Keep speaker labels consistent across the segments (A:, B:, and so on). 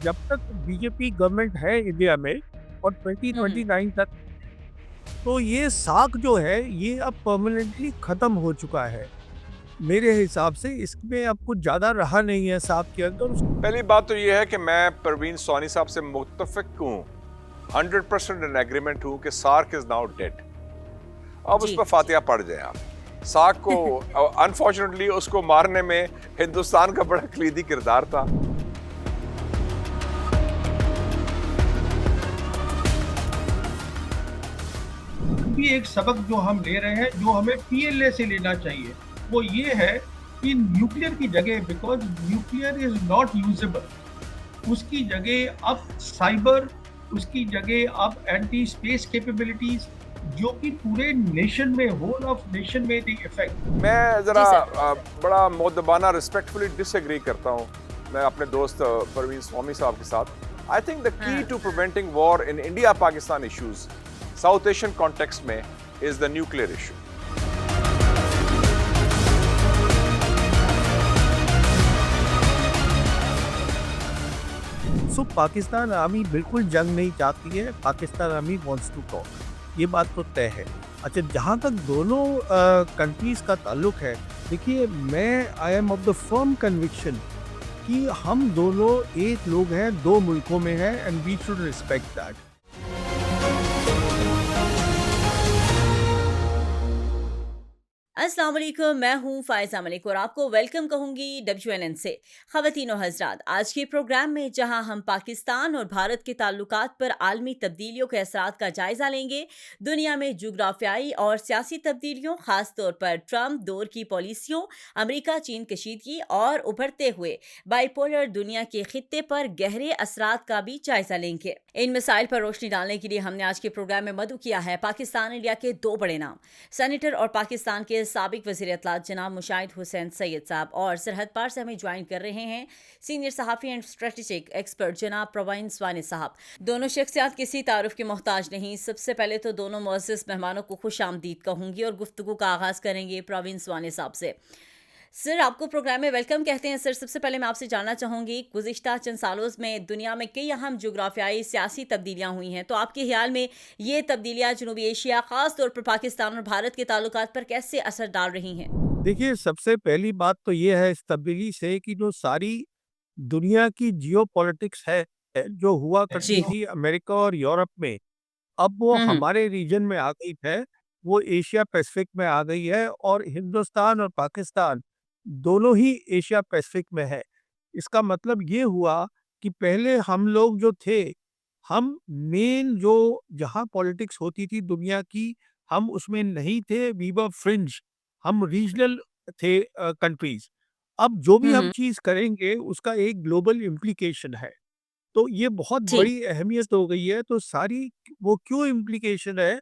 A: जब तक BJP government है इंडिया में और
B: हुँ,
A: 2029 तक, तो ये साख जो है ये अब परमानेंटली खत्म हो चुका है। मेरे हिसाब से इसमें अब कुछ ज़्यादा रहा नहीं है साख के अंदर।
C: पहली बात तो ये है कि मैं परवीन सोनी साहब से मुत्तफिक हूँ, 100% इन एग्रीमेंट हूँ कि सार्क इज नाउ डेड। अब उस
B: जी।
C: पर फातिहा पढ़ जाए आप। सार्क को अनफॉर्चुनेटली उसको मारने में हिंदुस्तान का बड़ा कलीदी किरदार था।
D: भी एक सबक जो हम ले रहे हैं, जो हमें पीएलए से लेना चाहिए, वो ये है कि न्यूक्लियर की जगह, because nuclear is not usable, उसकी जगह अब साइबर, उसकी जगह अब एंटी स्पेस कैपेबिलिटीज, जो कि पूरे नेशन में, होल ऑफ नेशन में द इफेक्ट।
C: मैं जरा
B: जी सर।
C: बड़ा मुद्दबाना रिस्पेक्टफुली डिसएग्री करता हूँ मैं अपने दोस्त परवीन स्वामी साहब के साथ। आई थिंक द की
B: हाँ।
C: To preventing war in India Pakistan issues South Asian context में is the nuclear issue.
A: So Pakistan army बिल्कुल जंग नहीं चाहती है, Pakistan army wants to talk, ये बात तो तय है। अच्छा, जहाँ तक दोनों कंट्रीज़ का ताल्लुक है, देखिए मैं I am of the firm conviction कि हम दोनों एक लोग हैं, दो मुल्कों में हैं and we should respect that.
B: अस्सलाम वालेकुम, मैं हूँ फ़ायज़ा मलिक और आपको वेलकम कहूँगी WNN से। ख़वातीन और हज़रात, आज के प्रोग्राम में जहाँ हम पाकिस्तान और भारत के ताल्लुकात पर आलमी तब्दीलियों के असरात का जायज़ा लेंगे, दुनिया में जुग्राफियाई और सियासी तब्दीलियों, ख़ास तौर पर ट्रंप दौर की पॉलिसियों, अमरीका चीन कशीदगी और उभरते हुए बाइपोलर दुनिया के खित्ते पर गहरे असरात का भी जायज़ा लेंगे। इन मसाइल पर रोशनी डालने के लिए हमने आज के प्रोग्राम में मदऊ किया है पाकिस्तान इंडिया के दो बड़े नाम, सेनेटर और पाकिस्तान के साबिक वज़ीर इत्तलात जनाब मुशाहिद हुसैन सैयद साहब, और सरहद पार से हमें ज्वाइन कर रहे हैं सीनियर सहाफ़ी एंड स्ट्रेटेजिक एक्सपर्ट जनाब प्रवीण स्वानी साहब। दोनों शख्सियात किसी तारुफ के मोहताज नहीं। सबसे पहले तो दोनों मुअज़्ज़ज़ मेहमानों को खुश आमदीद कहूँगी और गुफ्तगू का आगाज़ करेंगे प्रवीण स्वानी साहब से। सर, आपको प्रोग्राम में वेलकम कहते हैं। सर, सबसे पहले मैं आपसे जानना चाहूँगी, गुज़िश्ता चंद सालों में दुनिया में कई अहम जुग्राफियाई सियासी तब्दीलियाँ हुई हैं, तो आपके ख़्याल में ये तब्दीलियाँ जनूबी एशिया, ख़ास तौर पर पाकिस्तान और भारत के ताल्लुकात पर कैसे असर डाल रही हैं?
A: देखिए, सबसे पहली बात तो ये है इस तब्दीली से कि जो सारी दुनिया की जियोपॉलिटिक्स है, जो हुआ
B: जी।
A: करती थी अमेरिका और यूरोप में, अब वो
B: हुँ, हुँ।
A: हमारे रीजन में आ गई है, वो एशिया पैसिफिक में आ गई है और हिंदुस्तान और पाकिस्तान दोनों ही एशिया पैसिफिक में है। इसका मतलब ये हुआ कि पहले हम लोग जो थे, हम मेन जो जहाँ पॉलिटिक्स होती थी दुनिया की, हम उसमें नहीं थे, वी वर फ्रिंज, हम रीजनल थे कंट्रीज़। अब जो भी
B: हुँ,
A: हम
B: हुँ।
A: चीज़ करेंगे उसका एक ग्लोबल इम्प्लीकेशन है। तो ये बहुत
B: जी।
A: बड़ी अहमियत हो गई है। तो सारी वो क्यों इम्प्लीकेशन है,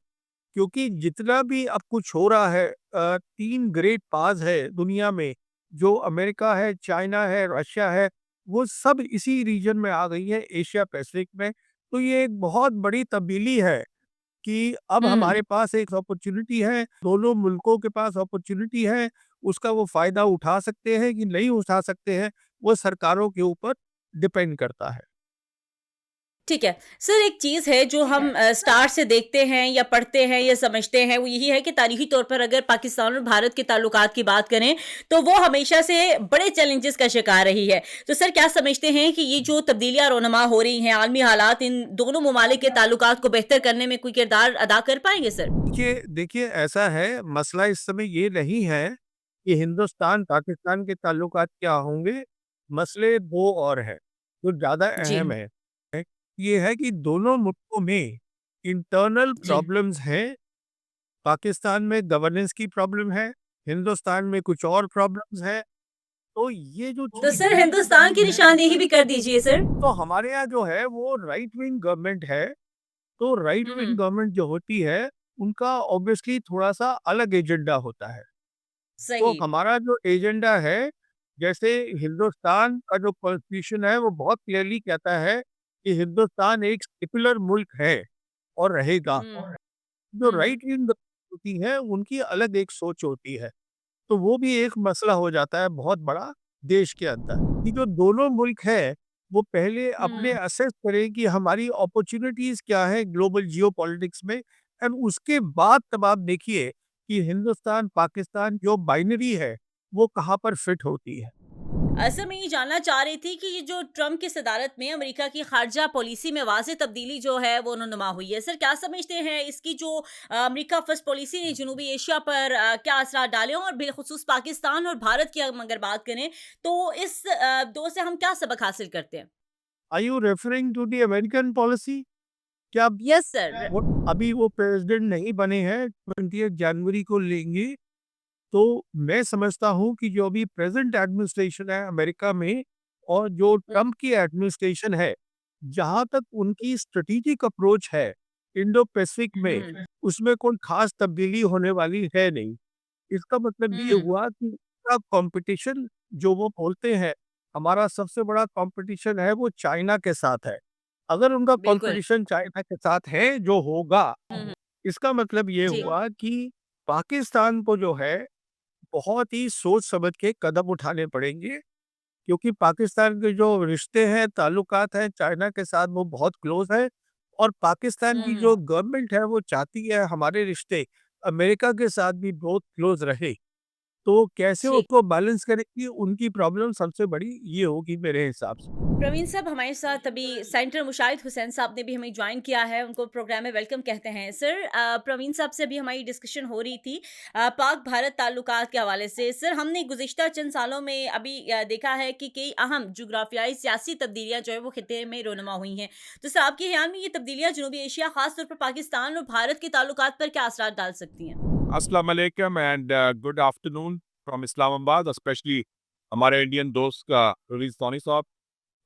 A: क्योंकि जितना भी अब कुछ हो रहा है, 3 ग्रेट पावर्स है दुनिया में, जो अमेरिका है, चाइना है, रशिया है, वो सब इसी रीजन में आ गई है, एशिया पैसिफिक में। तो ये एक बहुत बड़ी तब्दीली है कि अब
B: हुँ।
A: हमारे पास एक अपॉर्च्युनिटी है, दोनों मुल्कों के पास अपॉर्च्युनिटी है, उसका वो फ़ायदा उठा सकते हैं कि नहीं उठा सकते हैं, वो सरकारों के ऊपर डिपेंड करता है।
B: ठीक है। सर, एक चीज़ है जो हम स्टार्ट से देखते हैं या पढ़ते हैं या समझते हैं, वो यही है कि तारीख़ी तौर पर अगर पाकिस्तान और भारत के ताल्लुकात की बात करें, तो वो हमेशा से बड़े चैलेंजेस का शिकार रही है। तो सर, क्या समझते हैं कि ये जो तब्दीलियाँ रोनमा हो रही हैं, आलमी हालात इन दोनों ममालिक के ताल्लुकात को बेहतर करने में कोई किरदार अदा कर पाएँगे सर?
A: देखिए ऐसा है, मसला इस समय ये नहीं है कि हिंदुस्तान-पाकिस्तान के ताल्लुकात क्या होंगे, मसले 2 और हैं, जो ज़्यादा
B: जी।
A: अहम है। ये है कि दोनों मुल्कों में इंटरनल
B: जी।
A: प्रॉब्लम्स हैं, पाकिस्तान में गवर्नेंस की प्रॉब्लम है, हिंदुस्तान में कुछ और प्रॉब्लम्स हैं। तो ये जो
B: तो
A: चीज़
B: सर,
A: है,
B: हिंदुस्तान की निशानदेही भी कर दीजिए सर।
A: तो हमारे यहाँ जो है वो राइट विंग गवर्नमेंट है, तो राइट
B: हुँ,
A: विंग
B: हुँ।
A: गवर्नमेंट जो होती है, उनका ऑब्वियसली थोड़ा-सा अलग एजेंडा होता है। तो
B: सही।
A: हमारा जो एजेंडा है, जैसे हिंदुस्तान का जो कॉन्स्टिट्यूशन है, वो बहुत क्लियरली कहता है कि हिंदुस्तान एक सेक्युलर मुल्क है और रहेगा।
B: हुँ।
A: जो
B: हुँ, हुँ।
A: राइट विंग होती है, उनकी अलग एक सोच होती है। तो वो भी एक मसला हो जाता है बहुत बड़ा देश के अंदर, कि जो दोनों मुल्क हैं, वो पहले अपने
B: हम्म
A: असेस करें कि हमारी अपॉर्चुनिटीज क्या है ग्लोबल जियोपॉलिटिक्स में, एंड उसके बाद तब आप देखिए कि हिंदुस्तान पाकिस्तान जो बाइनरी है वो कहाँ पर फिट होती है।
B: असल में ये जानना चाह रही थी कि ये जो ट्रम्प की सदारत में अमेरिका की खारजा पॉलिसी में वाज़ेह तब्दीली जो है वो नुमा हुई है। सर क्या समझते हैं इसकी जो अमेरिका फर्स्ट पॉलिसी ने जनूबी एशिया पर क्या असरात डाले और बिलखुसूस पाकिस्तान और भारत की हम अगर बात करें तो इस दौर से हम क्या सबक हासिल करते हैं?
A: Are you referring to the American policy? क्या
B: यस सर।
A: वो अभी वो प्रेसिडेंट नहीं बने हैं, 20 जनवरी को लेंगे। तो मैं समझता हूँ कि जो अभी प्रेजेंट एडमिनिस्ट्रेशन है अमेरिका में और जो ट्रम्प की एडमिनिस्ट्रेशन है, जहाँ तक उनकी स्ट्रेटेजिक अप्रोच है इंडो पैसिफिक में,
B: हम्म
A: उसमें कोई खास तब्दीली होने वाली है नहीं। इसका मतलब ये
B: हम्म
A: हुआ कि कंपटीशन जो वो बोलते हैं, हमारा सबसे बड़ा कंपटीशन है वो चाइना के साथ है। अगर उनका
B: बिल्कुल।
A: कंपटीशन चाइना के साथ है जो होगा,
B: हम्म
A: इसका मतलब ये
B: जी।
A: हुआ कि पाकिस्तान को जो है बहुत ही सोच समझ के कदम उठाने पड़ेंगे, क्योंकि पाकिस्तान के जो रिश्ते हैं, ताल्लुकात हैं चाइना के साथ वो बहुत क्लोज है, और पाकिस्तान की जो
B: हम्म
A: गवर्नमेंट है वो चाहती है हमारे रिश्ते अमेरिका के साथ भी बहुत क्लोज रहे। तो कैसे
B: जी।
A: उसको बैलेंस करेंगी, उनकी प्रॉब्लम सबसे बड़ी ये होगी मेरे हिसाब से।
B: प्रवीण साहब हमारे साथ अभी सेंटर मुशाहिद हुसैन साहब ने भी हमें ज्वाइन किया है, उनको प्रोग्राम में वेलकम कहते हैं। सर प्रवीण साहब से अभी हमारी डिस्कशन हो रही थी पाक भारत ताल्लुकात के हवाले से। सर हमने गुज़िश्ता चंद सालों में अभी देखा है कि कई अहम जुग्राफियाई सियासी तब्दीलियां जो है वो खिते में रोनुमा हुई हैं। तो सर आपके ख्याल में ये तब्दीलियां जनूबी एशिया खासतौर पर पाकिस्तान और भारत के ताल्लुकात पर क्या असर डाल सकती हैं?
C: अस्सलाम वालेकुम and good afternoon from Islamabad, specially हमारे इंडियन दोस्त का रवीज सोनी साहब,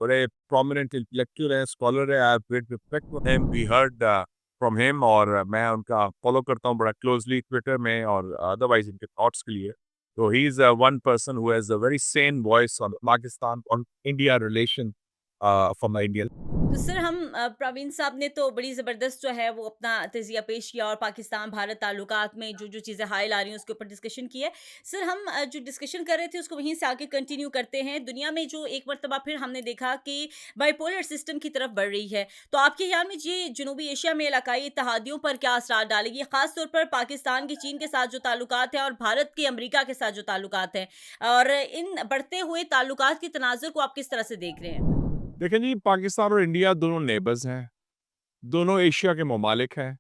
C: बड़े प्रोमिनेंट इंटेलेक्चुअल है, स्कॉलर है। I have great respect for him, we heard from him, और मैं उनका फॉलो करता हूँ बड़ा क्लोजली ट्विटर में और अदरवाइज इनके थॉट्स के लिए। तो he is one person who has a very sane voice on Pakistan on India relation from the Indian.
B: तो सर हम प्रवीण साहब ने तो बड़ी ज़बरदस्त जो है वो अपना तज़िया पेश किया और पाकिस्तान भारत ताल्लुकात में जो जो चीज़ें हायल आ रही हैं उसके ऊपर डिस्कशन की है। सर हम जो डिस्कशन कर रहे थे उसको वहीं से आगे कंटिन्यू करते हैं। दुनिया में जो एक मर्तबा फिर हमने देखा कि बाइपोलर सिस्टम की तरफ बढ़ रही है। तो आपके ख्याल में ये जनूबी एशिया में इलाकाई इत्तेहादियों पर क्या असरार डालेगी? ख़ास तौर पर पाकिस्तान के चीन के साथ जो ताल्लुकात हैं और भारत के अमेरिका के साथ जो ताल्लुकात हैं, और इन बढ़ते हुए ताल्लुकात के तनाज़ुर को आप किस तरह से देख रहे हैं?
C: देखें जी, पाकिस्तान और इंडिया दोनों नेबर्स हैं, दोनों एशिया के ममालिक हैं,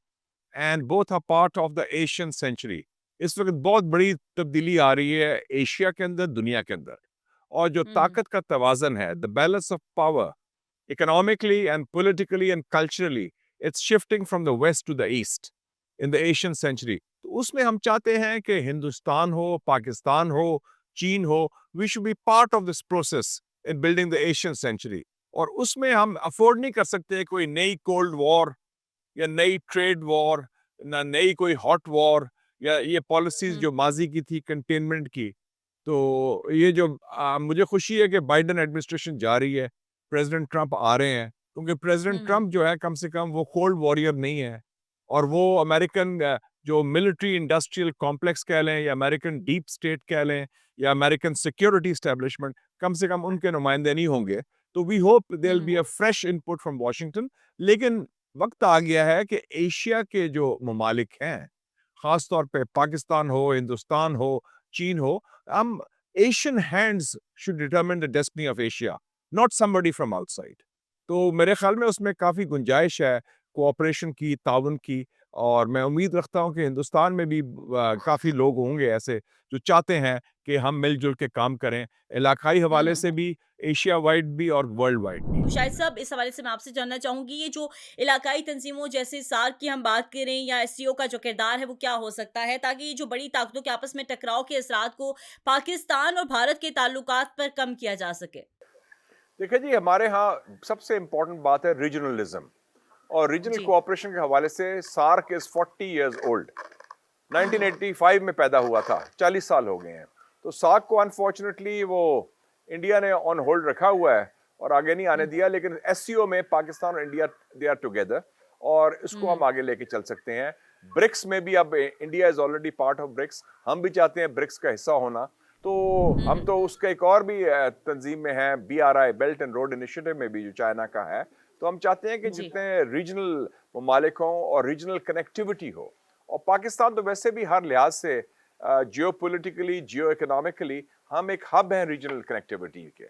C: and both are part of the Asian century. इस वक्त बहुत बड़ी तब्दीली आ रही है एशिया के अंदर, दुनिया के अंदर, और जो
B: हुँ,
C: ताकत का तवाज़न है, the balance of power, economically and politically and culturally, it's shifting from the west to the east in the Asian century. तो उसमें हम चाहते हैं कि हिंदुस्तान हो, पाकिस्तान हो, चीन हो, we should be part of this process in building the Asian century. और उसमें हम अफोर्ड नहीं कर सकते कोई नई कोल्ड वॉर या नई ट्रेड वॉर, ना नई कोई हॉट वॉर, या ये पॉलिसीज
B: हुँ,
C: जो माजी की थी कंटेनमेंट की। तो ये जो मुझे खुशी है कि बाइडेन एडमिनिस्ट्रेशन जा रही है, प्रेसिडेंट ट्रंप आ रहे हैं, क्योंकि प्रेसिडेंट
B: हुँ,
C: ट्रंप जो है कम से कम वो कोल्ड वॉरियर नहीं है, और वो अमेरिकन जो मिलिट्री इंडस्ट्रियल कॉम्प्लेक्स कह लें, या अमेरिकन डीप स्टेट कह लें, या अमेरिकन सिक्योरिटी एस्टेब्लिशमेंट, कम से कम उनके नुमाइंदे नहीं होंगे। तो we hope there will be
B: um,
C: a fresh input from Washington. लेकिन वक्त आ गया है कि एशिया के जो ममालिक हैं, ख़ास तौर पे पाकिस्तान हो, हिंदुस्तान हो, चीन हो, हम Asian hands should determine the destiny of Asia, not somebody from outside. तो मेरे ख्याल में उसमें काफ़ी गुंजाइश है कोऑपरेशन की, ताउन की, और मैं उम्मीद रखता हूँ कि हिंदुस्तान में भी काफ़ी लोग होंगे ऐसे जो चाहते हैं कि हम मिलजुल के काम करें, इलाकाई हवाले
B: हुँ।
C: से भी, एशिया वाइड भी और वर्ल्ड वाइड भी।
B: मुशाहिद साहब इस हवाले से मैं आपसे जानना चाहूँगी ये जो इलाकाई तंजीमों जैसे सार्क की हम बात करें या एससीओ का जो किरदार है वो क्या हो सकता है ताकि ये जो बड़ी ताकतों के आपस में टकराव के असरात को पाकिस्तान और भारत के ताल्लुकात पर कम किया जा सके?
C: देखिए जी, हमारे यहाँ सबसे इम्पोर्टेंट बात है रीजनलिज्म, और रीजनल
B: जी।
C: कोऑपरेशन के हवाले से सार्क इज 40 इयर्स ओल्ड। 1985 में पैदा हुआ था, 40 साल हो गए हैं। तो सार्क को अनफॉर्चुनेटली वो इंडिया ने ऑन होल्ड रखा हुआ है और आगे नहीं आने
B: हुँ,
C: दिया, लेकिन एससीओ में पाकिस्तान और इंडिया दे आर टुगेदर, और इसको
B: हुँ,
C: हम आगे लेके चल सकते हैं। ब्रिक्स में भी अब India is already part of BRICS, हम भी चाहते हैं ब्रिक्स का हिस्सा होना। तो हम तो उसका एक और भी तंजीम में है, BRI belt and road initiative में भी, जो चाइना का है। तो हम चाहते हैं कि
B: जी।
C: जितने रीजनल ममालिक हों और रीजनल कनेक्टिविटी हो, और पाकिस्तान तो वैसे भी हर लिहाज से जियो पोलिटिकली, जियो इकोनॉमिकली हम एक हब हैं रीजनल कनेक्टिविटी के,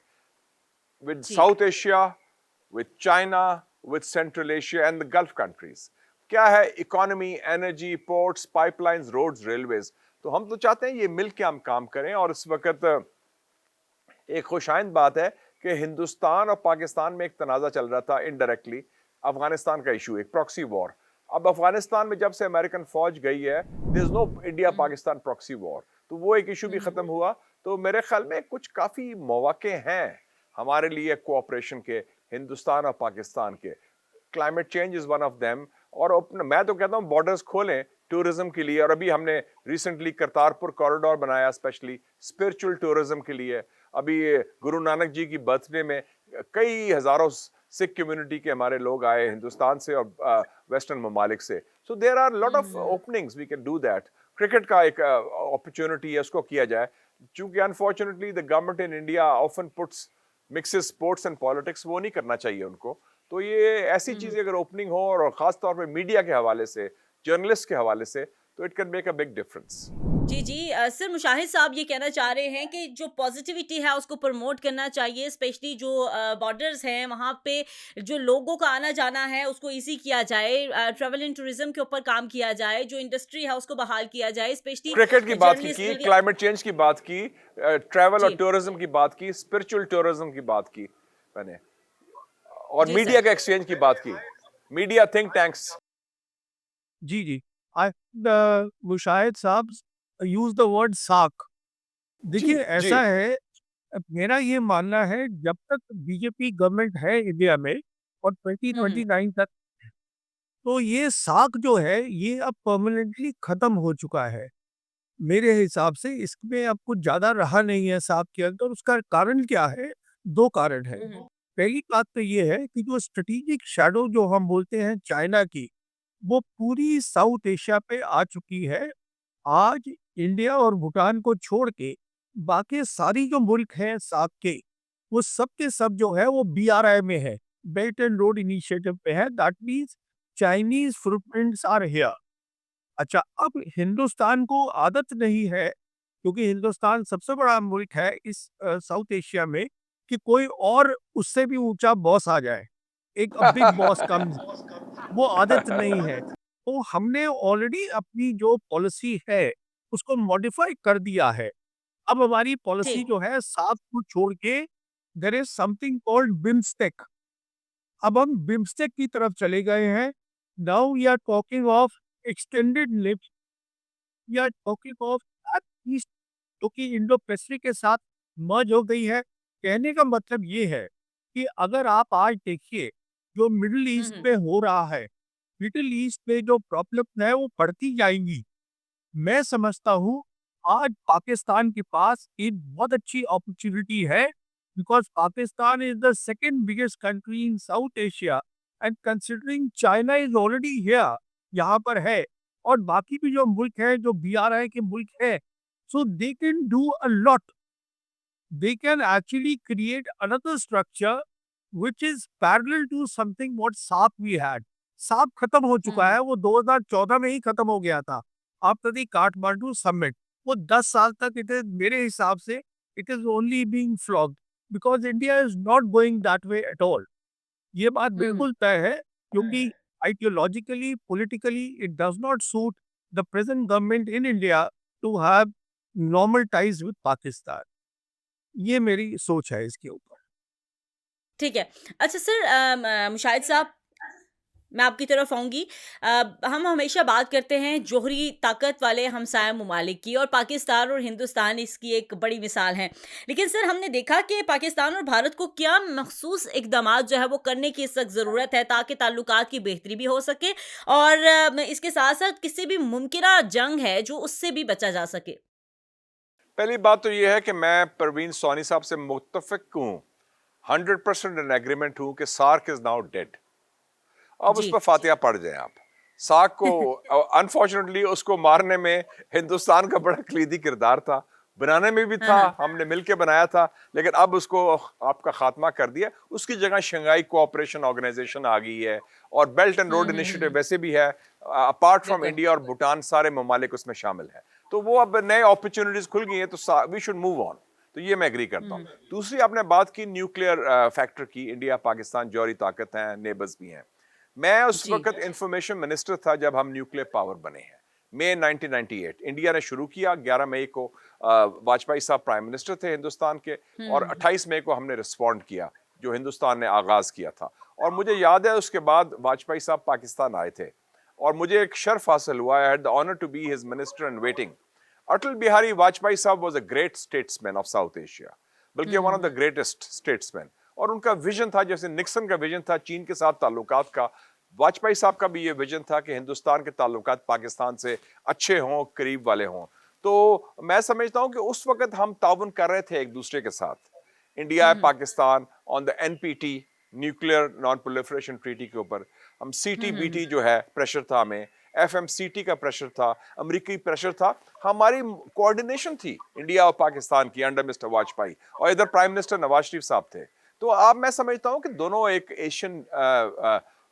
C: with
B: जी।
C: South Asia, with China, with Central Asia and the Gulf countries. क्या है economy, energy, ports, pipelines, roads, railways. तो हम तो चाहते हैं ये मिल के हम काम करें। और इस वक्त एक खुशाइंद बात है कि हिंदुस्तान और पाकिस्तान में एक तनाज़ा चल रहा था इनडायरेक्टली, अफगानिस्तान का इशू, एक प्रॉक्सी वॉर। अब अफगानिस्तान में जब से अमेरिकन फौज गई है, there is no India Pakistan proxy war, तो वो एक इशू भी खत्म हुआ। तो मेरे ख्याल में कुछ काफी मौके हैं हमारे लिए कोऑपरेशन के, हिंदुस्तान और पाकिस्तान के। Climate change is one of them. और मैं तो कहता हूँ बॉर्डर्स खोलें टूरिज्म के लिए। और अभी हमने रिसेंटली करतारपुर कॉरिडोर बनाया स्पेशली स्पिरिचुअल टूरिज्म के लिए। अभी गुरु नानक जी की बर्थडे में कई हजारों सिख कम्युनिटी के हमारे लोग आए हिंदुस्तान से और वेस्टर्न ममालिक से। So there are lot of openings, we can do that. Cricket का एक अपॉर्चुनिटी है, उसको किया जाए। चूंकि unfortunately the government in India often puts mixes sports and politics, वो नहीं करना चाहिए उनको। तो ये ऐसी चीजें अगर ओपनिंग हो, और खास तौर पे मीडिया के हवाले से, जर्नलिस्ट के हवाले से, तो it can make a big difference.
B: जी, जी। सर मुशाहिद साहब ये कहना चाह रहे हैं कि जो पॉजिटिविटी है उसको प्रमोट करना चाहिए, स्पेशली जो बॉर्डर्स हैं वहाँ पे जो लोगों का आना-जाना है उसको ईज़ी किया जाए, ट्रैवल एंड टूरिज़्म के ऊपर काम किया जाए, जो इंडस्ट्री है उसको बहाल किया जाए, स्पेशली
C: क्रिकेट की बात
B: जर्नलिस्ट
C: की,
B: के लिए।
C: क्लाइमेट चेंज की बात की, ट्रैवल और
B: जी,
C: टूरिज्म की बात की, स्पिरिचुअल टूरिज्म की बात की मैंने, और
B: जी
C: मीडिया
B: सर।
C: का एक्सचेंज की बात की, मीडिया थिंक टैंक्स।
A: जी, जी। I मुशाहिद साहब यूज़ द वर्ड सार्क।
C: जी
A: देखिए
C: जी।
A: ऐसा है, मेरा ये मानना है जब तक बीजेपी गवर्नमेंट है इंडिया में और
B: हुँ, हुँ।
A: 2029 तक, तो ये सार्क जो है ये अब परमानेंटली खत्म हो चुका है। मेरे हिसाब से इसमें अब कुछ ज़्यादा रहा नहीं है सार्क के अंदर। उसका कारण क्या है? 2 कारण है।
B: हुँ, हुँ।
A: पहली बात तो ये है कि जो स्ट्रैटेजिक शैडो जो हम बोलते हैं चाइना की, वो पूरी साउथ एशिया पे आ चुकी है। आज इंडिया और भूटान को छोड़ के बाकी सारी जो मुल्क हैं सार्क के, वो सब के सब जो है वो बीआरआई में है, बेल्ट एंड रोड इनिशिएटिव पे है। That means Chinese footprints are here. अच्छा, अब हिंदुस्तान को आदत नहीं है, क्योंकि हिंदुस्तान सबसे बड़ा मुल्क है इस साउथ एशिया में, कि कोई और उससे भी ऊंचा बॉस आ जाए, एक बिग बॉस कम्स, वो आदत नहीं है। तो हमने ऑलरेडी अपनी जो पॉलिसी है उसको मॉडिफाई कर दिया है। अब हमारी पॉलिसी
B: ठीक।
A: जो है सात को छोड़ के there is something called BIMSTEC. अब हम बिम्स्टेक की तरफ चले गए हैं। Now we are talking of extended lips, we are talking of east, जो कि इंडो पैसिफिक के साथ मर्ज हो गई है। कहने का मतलब ये है कि अगर आप आज देखिए जो मिडिल
B: हुँ,
A: ईस्ट
B: हुँ।
A: में हो रहा है, मिडिल ईस्ट में जो प्रॉब्लम है वो बढ़ती जाएंगी। मैं समझता हूँ आज पाकिस्तान के पास एक बहुत अच्छी अपॉर्चुनिटी है, because Pakistan is the second biggest country in south Asia, and considering China is already here, यहाँ पर है, और बाकी भी जो मुल्क है जो बीआरआई के मुल्क है, so they can do a lot. They can actually create another structure which is parallel to something what SAP we had. SAP खत्म हो
B: हुँ,
A: चुका
B: हुँ।
A: है, वो 2014 में ही खत्म हो गया था आफ्टर द काठमांडू समिट। वो 10 साल तक इट इज, मेरे हिसाब से it is only being flogged, because India is not going that way at all. ये बात
B: हुँ, हुँ।
A: बिल्कुल तय है, क्योंकि ideologically politically it does not suit the present government in India to have normal ties with Pakistan. ये मेरी सोच है इसके ऊपर।
B: ठीक है। अच्छा सर, मुशाहिद साहब, मैं आपकी तरफ आऊँगी। हम हमेशा बात करते हैं जोहरी ताकत वाले हमसाया ममालिक की, और पाकिस्तान और हिंदुस्तान इसकी एक बड़ी मिसाल हैं। लेकिन सर हमने देखा कि पाकिस्तान और भारत को क्या मख़सूस इक़दामात जो है वो करने की इस वक़्त ज़रूरत है, ताकि ताल्लुकात की बेहतरी भी हो सके, और इसके साथ-साथ किसी भी मुमकिना जंग है जो उससे भी बचा जा सके?
C: पहली बात तो ये है कि मैं परवीन सोनी साहब से मुत्तफिक हूँ, 100% इन एग्रीमेंट हूँ कि सार्क इज नाउ डेड। अब उस
B: जी।
C: पर फातिहा पढ़ जाएं आप। सार्क को अनफॉर्चुनेटली उसको मारने में हिंदुस्तान का बड़ा कलीदी किरदार था। बनाने में भी था,
B: हाँ,
C: हमने मिलके बनाया था, लेकिन अब उसको आपका खात्मा कर दिया। उसकी जगह शंघाई कोऑपरेशन ऑर्गेनाइजेशन आ गई है और बेल्ट एंड रोड इनिशिएटिव वैसे भी है। अपार्ट फ्रॉम
B: बिल्कुल।
C: इंडिया और भूटान सारे ममालिक उसमें शामिल हैं। तो वो अब नए अपॉर्चुनिटीज खुल गई हैं, तो वी शुड मूव ऑन। तो ये मैं एग्री करता हूँ। दूसरी आपने बात की न्यूक्लियर फैक्टर की, इंडिया पाकिस्तान जौहरी ताकत हैं, नेबर्स भी हैं। मैं उस
B: जी।
C: वक्त इंफॉर्मेशन मिनिस्टर था जब हम न्यूक्लियर पावर बने हैं। मई 1998 इंडिया ने शुरू किया। 11 मई को वाजपेयी साहब प्राइम मिनिस्टर थे हिंदुस्तान के, और 28 मई को हमने रिस्पॉन्ड किया, जो हिंदुस्तान ने आगाज किया था। और मुझे याद है उसके बाद वाजपेयी साहब पाकिस्तान आए थे और मुझे एक शर्फ हासिल हुआ। I had the honour to be his minister in waiting. Atal Bihari Vajpayee साहब was a great statesman of South Asia, बल्कि one of the greatest statesman. और उनका विजन था, जैसे निक्सन का विजन था चीन के साथ ताल्लुकात का, वाजपेयी साहब का भी ये विजन था कि हिंदुस्तान के ताल्लुकात पाकिस्तान से अच्छे हों, करीब वाले हों। तो मैं समझता हूं कि उस वक्त हम ताउन कर रहे थे एक दूसरे के साथ, India Pakistan on the NPT, nuclear non proliferation treaty के ऊपर। हम सीटीबीटी जो है प्रेशर था, हमें एफएमसीटी का प्रेशर था, अमेरिकी प्रेशर था। हमारी कोऑर्डिनेशन थी इंडिया और पाकिस्तान की अंडर मिस्टर वाजपेयी, और इधर प्राइम मिनिस्टर नवाज शरीफ साहब थे। तो अब मैं समझता हूं कि दोनों एक एशियन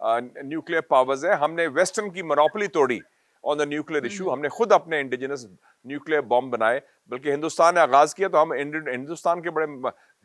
C: न्यूक्लियर पावर्स है। हमने वेस्टर्न की मोनोपोली तोड़ी ऑन द न्यूक्लियर इशू। हमने खुद अपने इंडिजिनस न्यूक्लियर बॉम्ब बनाए, बल्कि हिंदुस्तान ने आगाज किया। तो हम हिंदुस्तान के बड़े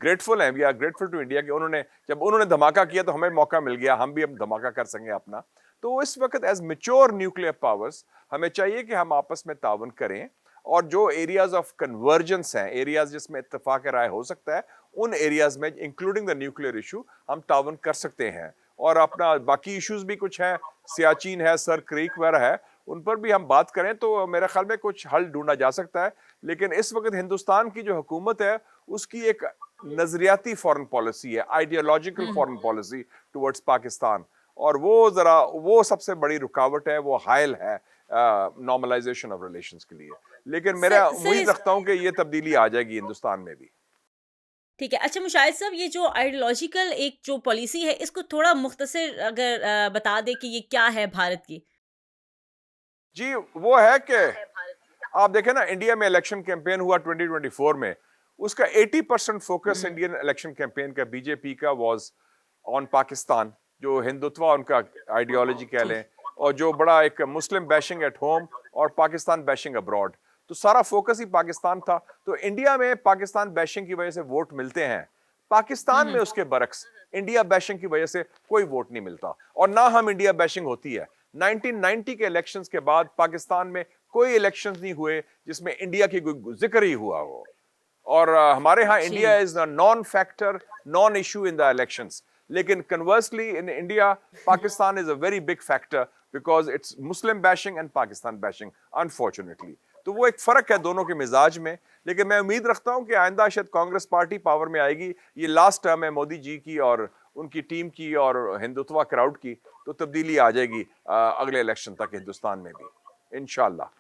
C: ग्रेटफुल हैं, we are grateful to India कि उन्होंने, जब उन्होंने धमाका किया तो हमें मौका मिल गया, हम भी अब धमाका कर सकें अपना। तो इस वक्त एज मेच्योर न्यूक्लियर पावर्स हमें चाहिए कि हम आपस में ताउन करें, और जो एरियाज ऑफ कन्वर्जेंस हैं, एरियाज जिसमें इत्तेफाक राय हो सकता है, उन एरियाज में इंक्लूडिंग द न्यूक्लियर इशू हम ताउन कर सकते हैं। और अपना बाकी इश्यूज भी कुछ हैं, सियाचिन है, सर क्रीक वगैरह है, उन पर भी हम बात करें तो मेरे ख्याल में कुछ हल ढूंढा जा सकता है। लेकिन इस वक्त हिंदुस्तान की जो हुकूमत है उसकी एक नजरियाती फॉरेन पॉलिसी है, ideological foreign policy towards Pakistan, और वो सबसे बड़ी रुकावट है, वो हायल है नॉर्मलाइजेशन ऑफ रिलेशंस के लिए। लेकिन मेरा
B: सर
C: उम्मीद रखता हूं कि ये तब्दीली आ जाएगी हिंदुस्तान में भी।
B: ठीक है। अच्छा मुशाहिद साहब, ये जो आइडियोलॉजिकल एक जो पॉलिसी है, इसको थोड़ा मुख्तसर अगर बता दें कि ये क्या है भारत की?
C: जी, वो है कि आप देखें ना, इंडिया में इलेक्शन कैंपेन हुआ 2024 में, उसका 80% फोकस इंडियन इलेक्शन कैंपेन का, बीजेपी का, वाज ऑन पाकिस्तान। जो हिंदुत्व उनका आइडियोलॉजी कह लें, और जो बड़ा एक मुस्लिम बैशिंग एट होम और पाकिस्तान बैशिंग अब्रॉड, तो सारा फोकस ही पाकिस्तान था। तो इंडिया में पाकिस्तान बैशिंग की वजह से वोट मिलते हैं, पाकिस्तान में उसके बरक्स इंडिया बैशिंग की वजह से कोई वोट नहीं मिलता, और ना हम इंडिया बैशिंग होती है। 1990 के इलेक्शंस के बाद पाकिस्तान में कोई इलेक्शंस नहीं हुए जिसमें इंडिया की कोई जिक्र ही हुआ हो। और हमारे यहाँ
B: जी।
C: India is non factor, non issue in the elections. लेकिन conversely in India, Pakistan is a very big factor because it's Muslim bashing and Pakistan bashing, unfortunately. तो वो एक फर्क है दोनों के मिजाज में। लेकिन मैं उम्मीद रखता हूं कि आइंदा शायद कांग्रेस पार्टी पावर में आएगी। ये लास्ट टर्म है मोदी जी की और उनकी टीम की और हिंदुत्व क्राउड की, तो तब्दीली आ जाएगी अगले इलेक्शन तक हिंदुस्तान में भी, इंशाल्लाह।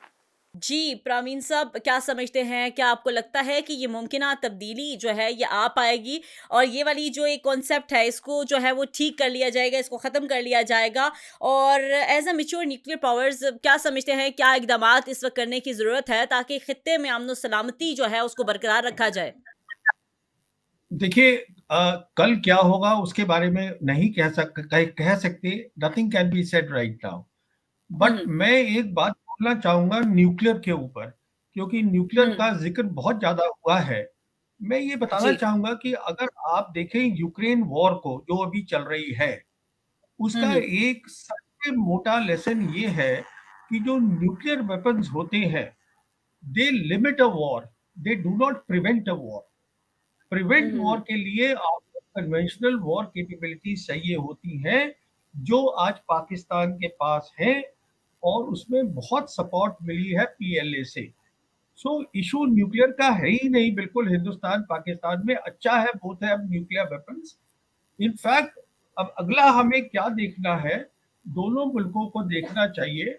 B: जी, प्रामीन साहब क्या समझते हैं? क्या आपको लगता है कि ये मुमकिना तब्दीली जो है ये आ पाएगी और ये वाली जो एक कॉन्सेप्ट है इसको जो है वो ठीक कर लिया जाएगा, इसको ख़त्म कर लिया जाएगा? और as a mature nuclear powers क्या समझते हैं, क्या इक़दामात इस वक़्त करने की ज़रूरत है ताकि ख़ित्ते में अमन और सलामती जो है उसको बरकरार रखा जाए?
D: देखिए, कल क्या होगा उसके बारे में नहीं कह सकते। Nothing can be said right now.
B: Hmm,
D: but
B: hmm.
D: मैं एक बात बोलना चाहूँगा न्यूक्लियर के ऊपर, क्योंकि न्यूक्लियर
B: हुँ,
D: का ज़िक्र बहुत ज़्यादा हुआ है। मैं ये बताना
B: जी।
D: चाहूँगा कि अगर आप देखें यूक्रेन वॉर को जो अभी चल रही है,
B: हुँ,
D: उसका
B: हुँ।
D: एक सबसे मोटा लेसन ये है कि जो न्यूक्लियर वेपन्स होते हैं, they limit a war, they do not prevent a war.
B: Hmm,
D: prevent
B: hmm,
D: war
B: hmm.
D: के लिए आपको कन्वेंशनल वॉर कैपेबिलिटीज चाहिए होती हैं, जो आज पाकिस्तान के पास है, और उसमें बहुत सपोर्ट मिली है पीएलए से। सो इशू न्यूक्लियर का है ही नहीं, बिल्कुल हिंदुस्तान पाकिस्तान में अच्छा है, बोथ है न्यूक्लियर वेपन्स। इनफैक्ट अब अगला हमें क्या देखना है, दोनों मुल्कों को देखना चाहिए।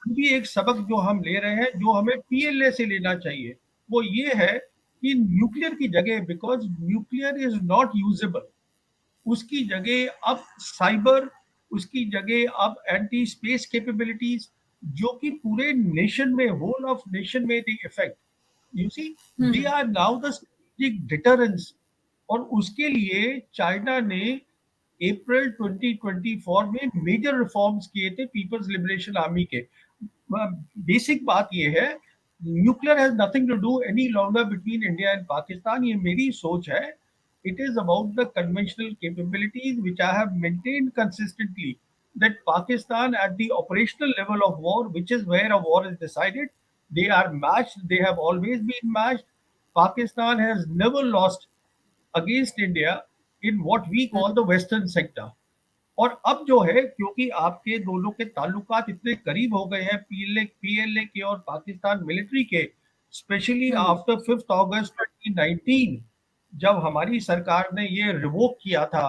D: भी एक सबक जो हम ले रहे हैं, जो हमें पीएलए से लेना चाहिए, वो ये है कि न्यूक्लियर की जगह, because nuclear is not usable, उसकी जगह अब साइबर, उसकी जगह अब एंटी स्पेस कैपेबिलिटीज, जो कि पूरे नेशन में, होल ऑफ नेशन में they effect. You see, they are now the strategic deterrence. और उसके लिए चाइना ने अप्रैल 2024 में मेजर रिफॉर्म्स किए थे पीपल्स लिबरेशन आर्मी के। बेसिक बात ये है, nuclear has nothing to do any longer between India and Pakistan, ये मेरी सोच है। It is about the conventional capabilities which I have maintained consistently, that Pakistan at the operational level of war, which is where a war is decided, they are matched, they have always been matched. Pakistan has never lost against India in what we call the western sector. और अब जो है, क्योंकि आपके दोनों के ताल्लुकात इतने करीब हो गए हैं पीएलए के और पाकिस्तान मिलिट्री के, स्पेशली आफ्टर 5 अगस्त 2019, जब हमारी सरकार ने ये रिवोक किया था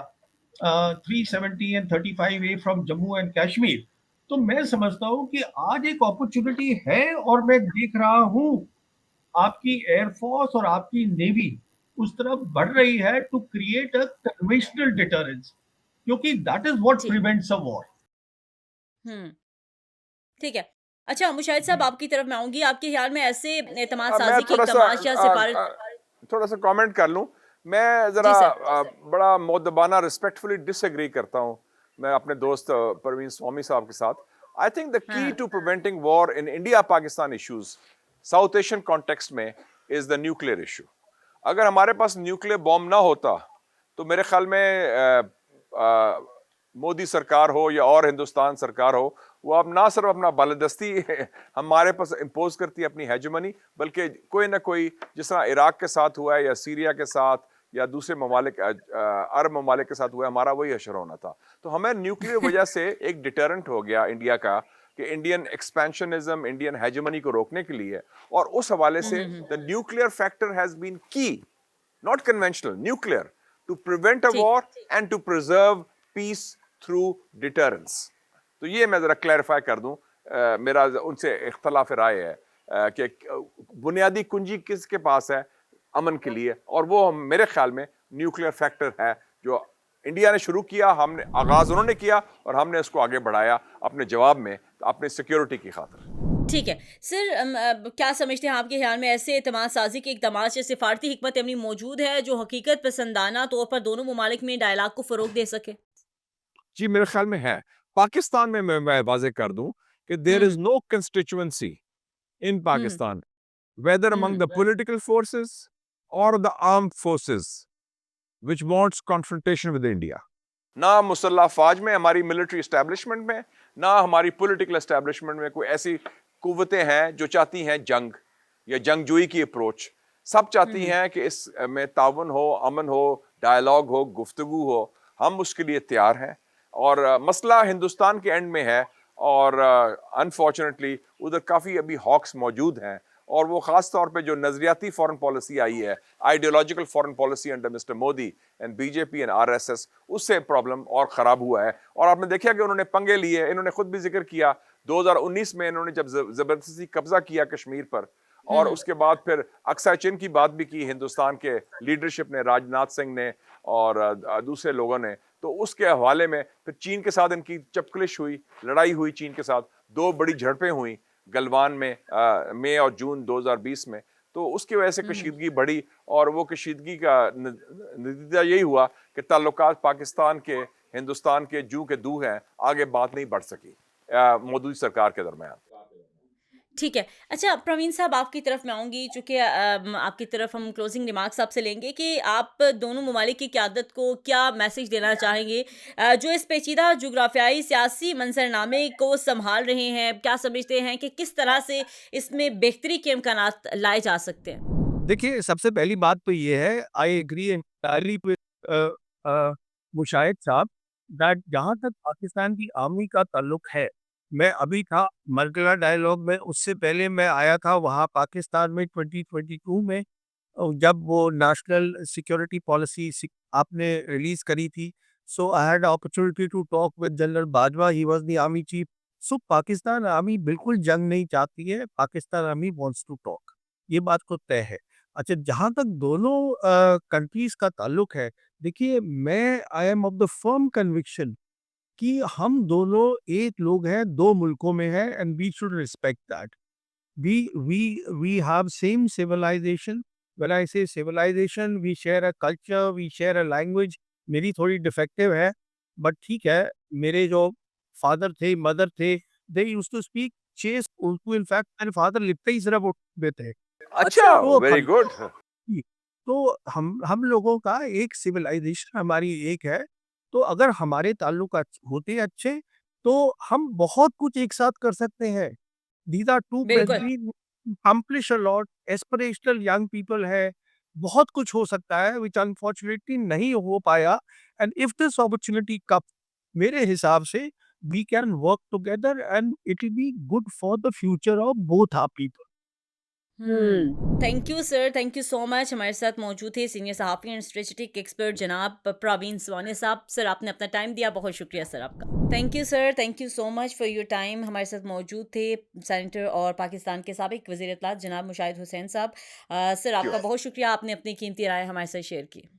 D: 370 and 35A from Jammu and Kashmir, तो मैं समझता हूं कि आज एक अपॉर्चुनिटी है, और मैं देख रहा हूं आपकी एयरफोर्स और आपकी नेवी उस तरफ बढ़ रही है to create a conventional deterrence, क्योंकि दैट इज व्हाट
B: जी।
D: Prevents a war.
B: हुँ, ठीक है। अच्छा, मुशाहिद साहब आपकी तरफ मैं आऊँगी। आपके ख़्याल में ऐसे एतमाद
C: मैं
B: साज़ी के इक़दामात या
C: थोड़ा-सा कमेंट कर लूँ। मैं ज़रा
B: जी सर।
C: बड़ा मुअद्दबाना रिस्पेक्टफुली डिसएग्री करता हूँ, मैं अपने दोस्त परवीन स्वामी साहब के साथ। आई थिंक द की
B: हाँ।
C: To preventing war in India-Pakistan issues, south Asian context में, इज़ द न्यूक्लियर इश्यू। अगर हमारे पास न्यूक्लियर बॉम्ब ना होता, तो मेरे ख्याल में मोदी सरकार हो या और हिंदुस्तान सरकार हो, वो अब ना सिर्फ अपना बालादस्ती हमारे पास इम्पोज करती है अपनी हेजमनी, बल्कि कोई ना कोई, जिस तरह इराक के साथ हुआ है या सीरिया के साथ या दूसरे ममालिक अरब ममालिक के साथ हुआ है, हमारा वही हशर होना था। तो हमें न्यूक्लियर वजह से एक डिटरेंट हो गया इंडिया का, कि इंडियन एक्सपेंशनिज्म, इंडियन हेजमनी को रोकने के लिए। और उस हवाले से the nuclear factor has been key, not conventional, nuclear, to prevent a
B: ठीक।
C: war and to preserve peace through deterrence. तो ये मैं ज़रा क्लैरिफाई कर दूं, मेरा उनसे इख्तलाफ राय है कि बुनियादी कुंजी किसके पास है अमन के लिए, और वो मेरे ख्याल में न्यूक्लियर फैक्टर है, जो इंडिया ने शुरू किया, हमने आगाज़ उन्होंने किया और हमने उसको आगे बढ़ाया अपने जवाब में, अपने सिक्योरिटी की खातिर।
B: ठीक है। सर क्या समझते हैं आपके ख़्याल में ऐसे एतमाद साज़ी के इक़दामात से सिफ़ारती हिकमत अमनी मौजूद है जो हकीकत पसंदाना तौर पर दोनों ममालिक में डायलॉग को फ़रोग़ दे सके?
C: जी, मेरे ख्याल में है। पाकिस्तान में मैं वाज़ेह कर दूं कि there is no constituency in
B: hmm,
C: Pakistan, whether among
B: hmm,
C: the political forces or the armed forces, which wants confrontation with India. ना मुसल्लह फ़ौज में, हमारी मिलिट्री एस्टैब्लिशमेंट में, ना हमारी पॉलिटिकल एस्टैब्लिशमेंट में कोई ऐसी कुव्वतें हैं जो चाहती हैं जंग या जंगजोई की अप्रोच। सब चाहती हैं कि इस में ताउन हो, अमन हो, डायलॉग हो, गुफ्तगू हो। हम उसके लिए तैयार हैं, और मसला हिंदुस्तान के एंड में है, और अनफॉर्चुनेटली उधर काफ़ी अभी हॉक्स मौजूद हैं, और वो ख़ास तौर पे जो नज़रियाती फॉरेन पॉलिसी आई है, ideological foreign policy under mister Modi and BJP and RSS, उससे प्रॉब्लम और ख़राब हुआ है। और आपने देखा कि उन्होंने पंगे लिए, इन्होंने खुद भी जिक्र किया 2019 में इन्होंने जब ज़बरदस्ती कब्जा किया कश्मीर पर, और उसके बाद फिर अक्सा चीन की बात भी की हिंदुस्तान के लीडरशिप ने, राजनाथ सिंह ने और दूसरे लोगों ने। तो उसके हवाले में फिर चीन के साथ इनकी चपकलिश हुई, लड़ाई हुई चीन के साथ, 2 बड़ी झड़पें हुई गलवान में मई और जून 2020 में। तो उसकी वजह से कशीदगी बढ़ी, और वो कशीदगी का नतीजा यही हुआ कि ताल्लुकात पाकिस्तान के हिंदुस्तान के जू के दू हैं, आगे बात नहीं बढ़ सकी मौजूदा सरकार के दरमियान।
B: ठीक है। अच्छा प्रवीण साहब आपकी तरफ मैं आऊँगी, चूँकि आपकी तरफ हम क्लोजिंग रिमार्क्स आपसे लेंगे कि आप दोनों ममालिक की क़यादत को क्या मैसेज देना चाहेंगे जो इस पेचीदा जुग्राफ़ियाई सियासी मंज़रनामे को सँभाल रहे हैं? क्या समझते हैं कि किस तरह से इसमें बेहतरी के इम्कानात लाए जा सकते हैं?
A: देखिए, सबसे पहली बात तो ये है, I agree entirely with Mushahid साहब दैट जहाँ तक पाकिस्तान की आर्मी का ताल्लुक है, मैं अभी था मरकला डायलॉग में, उससे पहले मैं आया था वहाँ पाकिस्तान में 2022 में, जब वो नेशनल सिक्योरिटी पॉलिसी आपने रिलीज करी थी। So I had opportunity to talk with general Bajwa, he was the army chief. So Pakistan army बिल्कुल जंग नहीं चाहती है, Pakistan army wants to talk, ये बात तो तय है। अच्छा, जहाँ तक दोनों कंट्रीज का ताल्लुक है, देखिए मैं I am of the firm conviction कि हम दोनों एक लोग हैं, 2 मुल्कों में हैं, and we should respect that. we have same civilization. When I say civilization, we share a culture, we share a language. मेरी थोड़ी डिफेक्टिव है, बट ठीक है। मेरे जो फादर थे, मदर थे, they used to speak chaste Urdu. In fact मेरे फादर लिखते ही सिर्फ उर्दू में थे।
C: अच्छा,
A: तो
C: वेरी गुड।
A: जी, तो हम लोगों का एक सिविलाइजेशन हमारी एक है। तो अगर हमारे ताल्लुक होते अच्छे, तो हम बहुत कुछ एक साथ कर सकते हैं। These are two
B: बिल्कुल।
A: brethren who accomplish a lot, aspirational young people है, बहुत कुछ हो सकता है which unfortunately नहीं हो पाया। and if this opportunity comes, मेरे हिसाब से we can work together and it will be good for the future of both our people.
B: Thank you sir, thank you so much. हमारे साथ मौजूद थे सीनियर सहाफ़ी एंड स्ट्रेटेजिक एक्सपर्ट जनाब Praveen Svane साहब। सर, आपने अपना टाइम दिया, बहुत शुक्रिया सर आपका। Thank you sir, thank you so much for your time. हमारे साथ मौजूद थे सेनेटर और पाकिस्तान के साबिक वज़ीर इत्तलात जनाब मुशाहिद हुसैन साहब। सर, आपका बहुत शुक्रिया, आपने अपनी कीमती राय हमारे साथ शेयर की।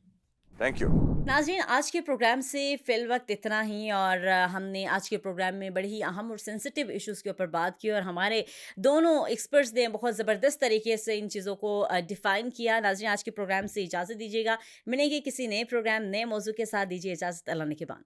C: Thank you.
B: नाज़रीन, आज के प्रोग्राम से फ़िल वक्त इतना ही। और हमने आज के प्रोग्राम में बड़े ही अहम और सेंसिटिव इश्यूज़ के ऊपर बात की और हमारे दोनों एक्सपर्ट्स ने बहुत ज़बरदस्त तरीके से इन चीज़ों को डिफ़ाइन किया। नाज़रीन, आज के प्रोग्राम से इजाज़त दीजिएगा। मिलेंगे किसी नए प्रोग्राम, नए मौजू के साथ। दीजिए इजाज़त। अल्लाह ने के बाद।